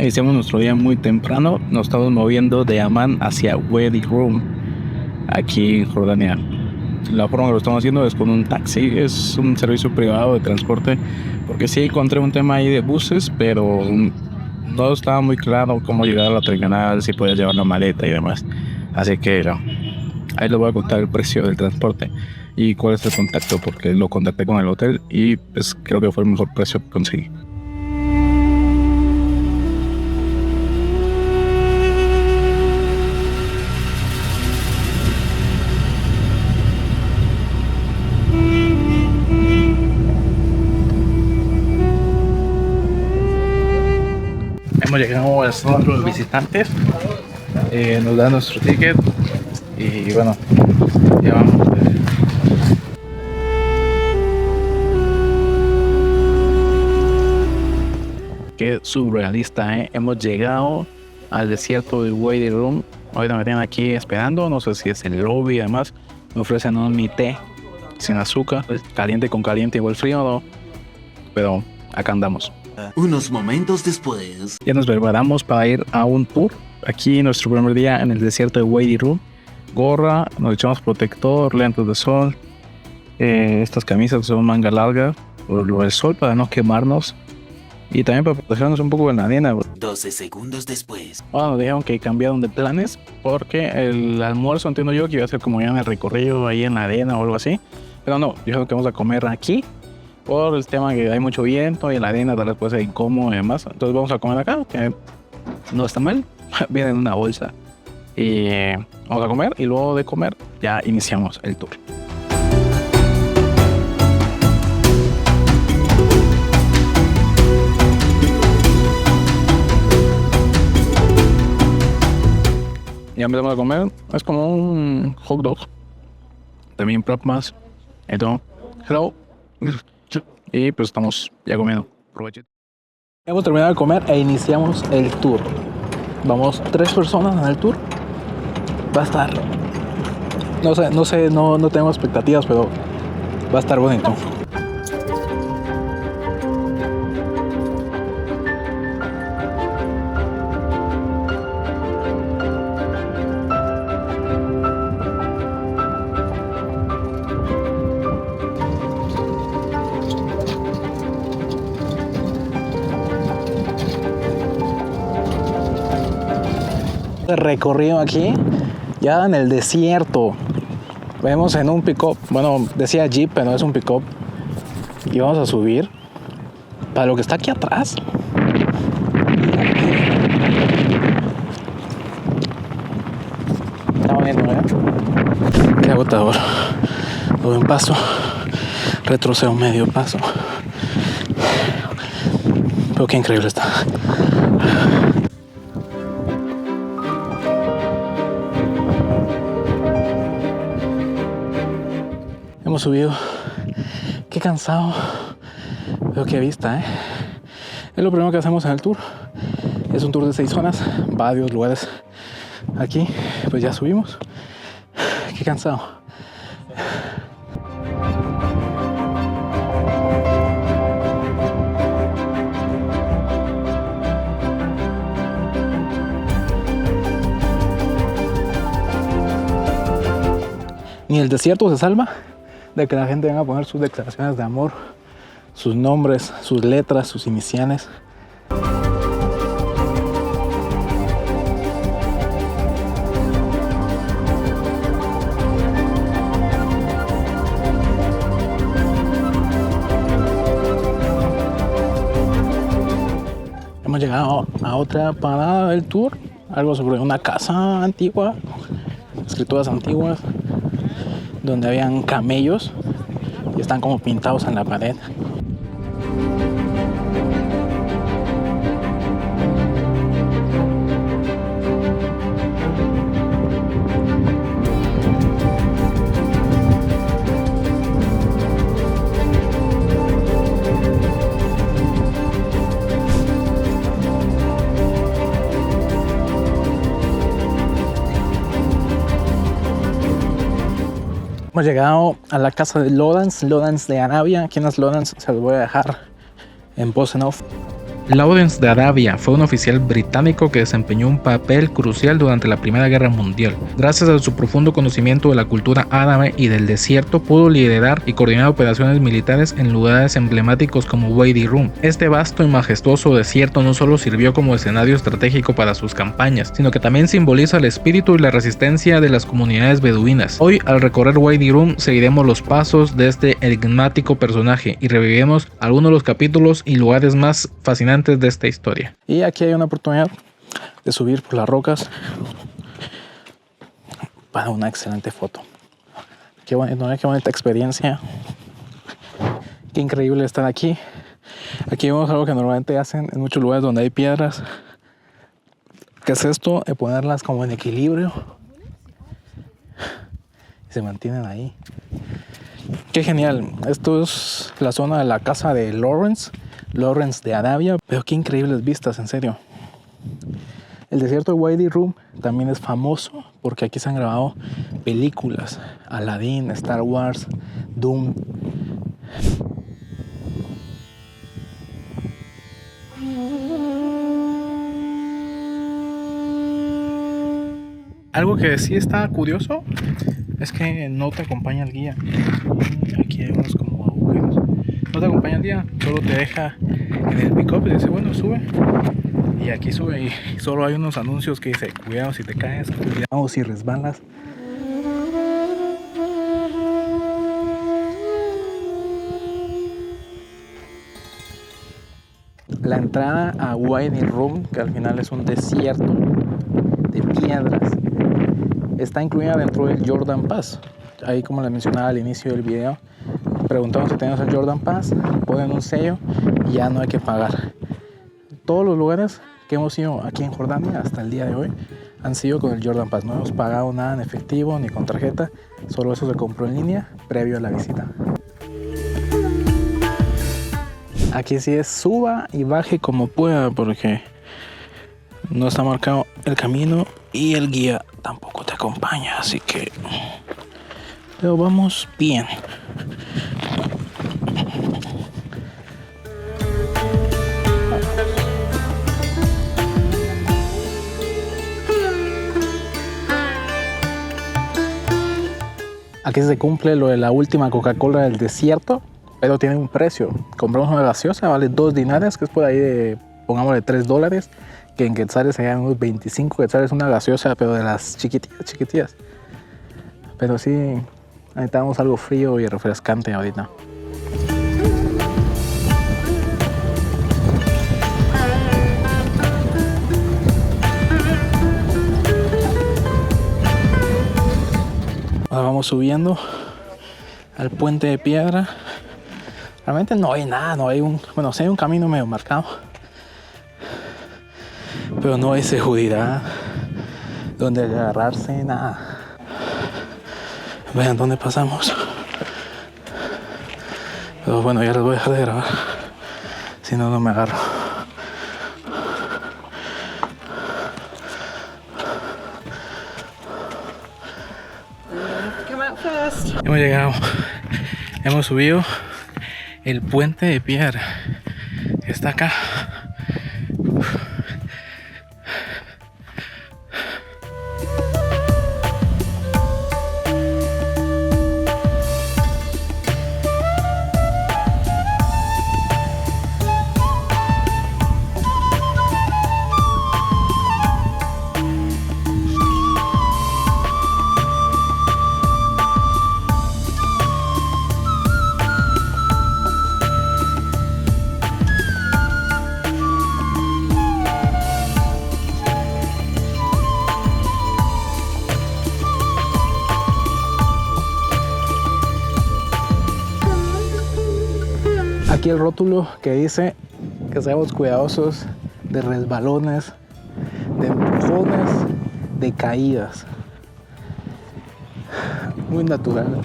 Hicimos nuestro día muy temprano. Nos estamos moviendo de Amán hacia Wadi Rum, aquí en Jordania. La forma que lo estamos haciendo es con un taxi. Es un servicio privado de transporte, porque sí encontré un tema ahí de buses, pero no estaba muy claro cómo llegar a la terminal, si podía llevar la maleta y demás. Así que ahí les voy a contar el precio del transporte y cuál es el contacto, porque lo contacté con el hotel y pues creo que fue el mejor precio que conseguí. Hemos llegado al centro de visitantes, nos dan nuestro ticket y bueno, ya vamos. Qué surrealista, ¿eh? Hemos llegado al desierto de Wadi Rum. Ahorita me tienen aquí esperando, no sé si es el lobby y además me ofrecen mi té sin azúcar, caliente con caliente, igual frío, ¿no? Pero acá andamos. Unos momentos después. Ya nos preparamos para ir a un tour. Aquí nuestro primer día en el desierto de Wadi Rum. Gorra, nos echamos protector, lentes de sol. Estas camisas son manga larga por lo del sol para no quemarnos. Y también para protegernos un poco de la arena. 12 segundos después. Bueno, nos dijeron que cambiaron de planes porque el almuerzo, entiendo yo, que iba a ser como ya en el recorrido ahí en la arena o algo así. Pero no, dijeron que vamos a comer aquí por el tema que hay mucho viento y en la arena tal vez puede ser incómodo y demás. Entonces vamos a comer acá, que no está mal. Viene en una bolsa. Y vamos a comer y luego de comer ya iniciamos el tour. Ya empezamos a comer. Es como un hot dog. También prop más. Entonces, hello. Y pues estamos ya comiendo. Provechito. Hemos terminado de comer e iniciamos el tour. Vamos 3 personas en el tour. Va a estar... No tengo expectativas, pero va a estar bonito. Recorrido aquí ya en el desierto. Vemos en un pick-up, bueno, decía Jeep, pero no es un pick-up, y vamos a subir para lo que está aquí atrás. Está bonito, ¿eh? Qué agotador. Doy un paso, retrocedo medio paso, pero qué increíble está. Hemos subido. Qué cansado. Pero qué vista, ¿eh? Es lo primero que hacemos en el tour. Es un tour de 6 zonas, varios lugares. Aquí, pues ya subimos. Qué cansado. Ni el desierto se salva de que la gente venga a poner sus declaraciones de amor, sus nombres, sus letras, sus iniciales. Hemos llegado a otra parada del tour, algo sobre una casa antigua, escrituras antiguas, donde habían camellos y están como pintados en la pared. Hemos llegado a la casa de Lodans de Arabia. Aquí en las Lodans se los voy a dejar en voz en off. Lawrence de Arabia fue un oficial británico que desempeñó un papel crucial durante la Primera Guerra Mundial. Gracias a su profundo conocimiento de la cultura árabe y del desierto, pudo liderar y coordinar operaciones militares en lugares emblemáticos como Wadi Rum. Este vasto y majestuoso desierto no solo sirvió como escenario estratégico para sus campañas, sino que también simboliza el espíritu y la resistencia de las comunidades beduinas. Hoy, al recorrer Wadi Rum, seguiremos los pasos de este enigmático personaje y reviviremos algunos de los capítulos y lugares más fascinantes de esta historia. Y aquí hay una oportunidad de subir por las rocas para una excelente foto. Qué bonita experiencia. Qué increíble estar aquí. Aquí vemos algo que normalmente hacen en muchos lugares donde hay piedras. ¿Qué es esto? De ponerlas como en equilibrio y se mantienen ahí. Qué genial. Esto es la zona de la casa de Lawrence de Arabia. Pero qué increíbles vistas, en serio. El desierto de Wadi Rum también es famoso porque aquí se han grabado películas. Aladdin, Star Wars, Doom. Algo que sí está curioso es que no te acompaña el guía. Aquí hay unos como agujeros. No te acompaña el guía, solo te deja en el pick-up y dice, bueno, sube. Y aquí sube y solo hay unos anuncios que dice, cuidado si te caes, cuidado si resbalas. La entrada a Wadi Rum, que al final es un desierto de piedras, está incluida dentro del Jordan Pass. Ahí, como les mencionaba al inicio del video, preguntamos si tenemos el Jordan Pass, ponen un sello y ya no hay que pagar. Todos los lugares que hemos ido aquí en Jordania hasta el día de hoy han sido con el Jordan Pass. No hemos pagado nada en efectivo ni con tarjeta, solo eso se compró en línea previo a la visita. Aquí sí es suba y baje como pueda porque no está marcado el camino y el guía tampoco te acompaña, así que pero vamos bien. Aquí se cumple lo de la última Coca-Cola del desierto, pero tiene un precio. Compramos una gaseosa, vale 2 dinares, que es por ahí de, pongámosle $3, que en quetzales serían unos 25 quetzales una gaseosa, pero de las chiquitillas. Pero sí, necesitamos algo frío y refrescante ahorita. Ahora vamos subiendo al puente de piedra. Realmente no hay nada, no hay bueno, sí hay un camino medio marcado, pero no hay seguridad donde agarrarse, nada. Vean dónde pasamos. Pero bueno, ya les voy a dejar de grabar, si no, no me agarro. Hemos llegado, hemos subido el puente de piedra que está acá. Aquí el rótulo que dice que seamos cuidadosos de resbalones, de empujones, de caídas. Muy natural.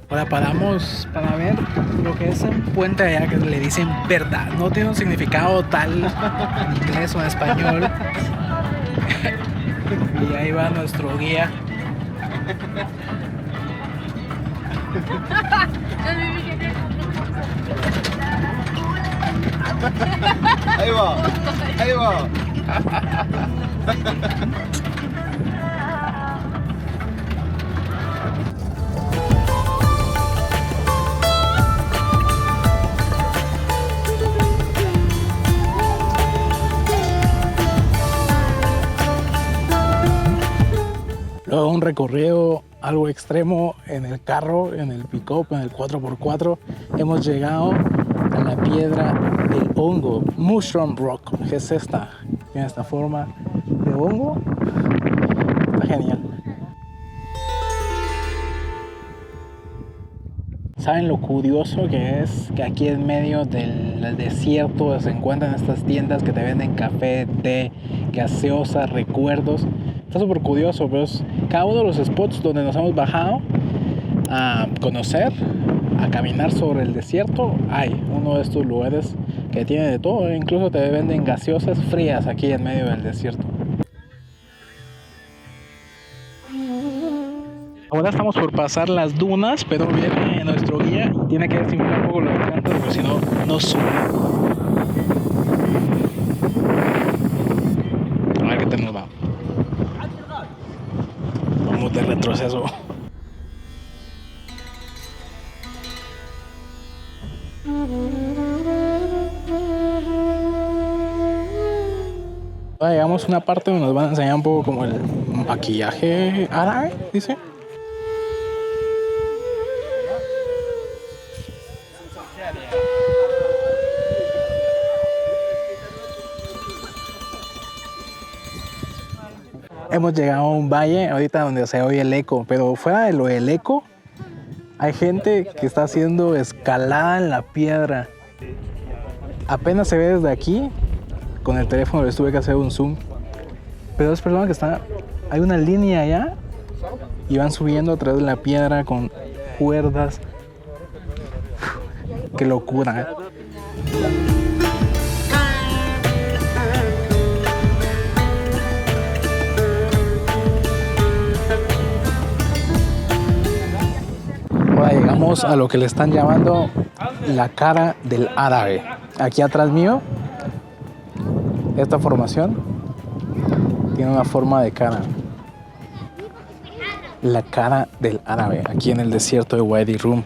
Ahora paramos para ver lo que es un puente allá que le dicen verdad. No tiene un significado tal en inglés o en español. Y ahí va nuestro guía Ahí va, ahí va. Luego un recorrido algo extremo en el carro, en el pick-up, en el 4x4, hemos llegado a la piedra del hongo, Mushroom Rock, que es esta, tiene esta forma de hongo, está genial. ¿Saben lo curioso que es? Que aquí en medio del desierto se encuentran estas tiendas que te venden café, té, gaseosa, recuerdos. Está súper curioso, pero es cada uno de los spots donde nos hemos bajado a conocer, a caminar sobre el desierto. Hay uno de estos lugares que tiene de todo, incluso te venden gaseosas frías aquí en medio del desierto. Ahora estamos por pasar las dunas, pero viene nuestro guía y tiene que desinflar un poco los llantas porque si no, no sube. A ver qué tal nos va. Vamos de retroceso. Ahora llegamos a una parte donde nos van a enseñar un poco como el maquillaje árabe, dice. Hemos llegado a un valle ahorita donde se oye el eco, pero fuera de lo del eco, hay gente que está haciendo escalada en la piedra. Apenas se ve desde aquí, con el teléfono les tuve que hacer un zoom. Pero es personas que están, hay una línea allá y van subiendo a través de la piedra con cuerdas. Qué locura, ¿eh? Ahora llegamos a lo que le están llamando la cara del árabe. Aquí atrás mío, esta formación tiene una forma de cara. La cara del árabe, aquí en el desierto de Wadi Rum.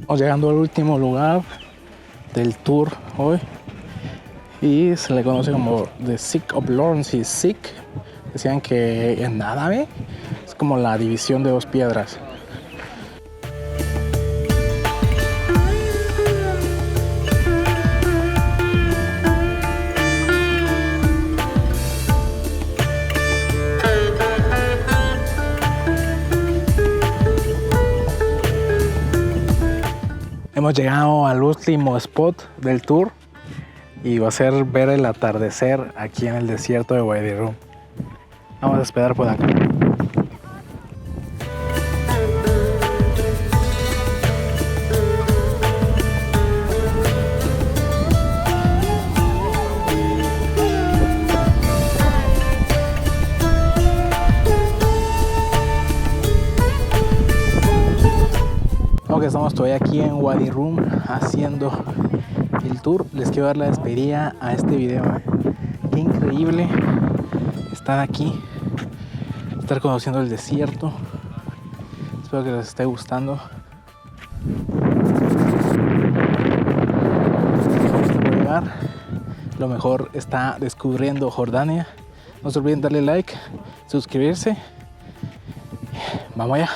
Estamos llegando al último lugar del tour hoy. Y se le conoce como The Sick of Lawrence Sick. Decían que en árabe es como la división de dos piedras. Hemos llegado al último spot del tour. Y va a ser ver el atardecer aquí en el desierto de Wadi Rum. Vamos a esperar por acá. Aunque estamos todavía aquí en Wadi Rum haciendo el tour, les quiero dar la despedida a este video. Qué increíble estar aquí, estar conociendo el desierto. Espero que les esté gustando. Lo mejor está descubriendo Jordania. No se olviden darle like, suscribirse. Vamos allá.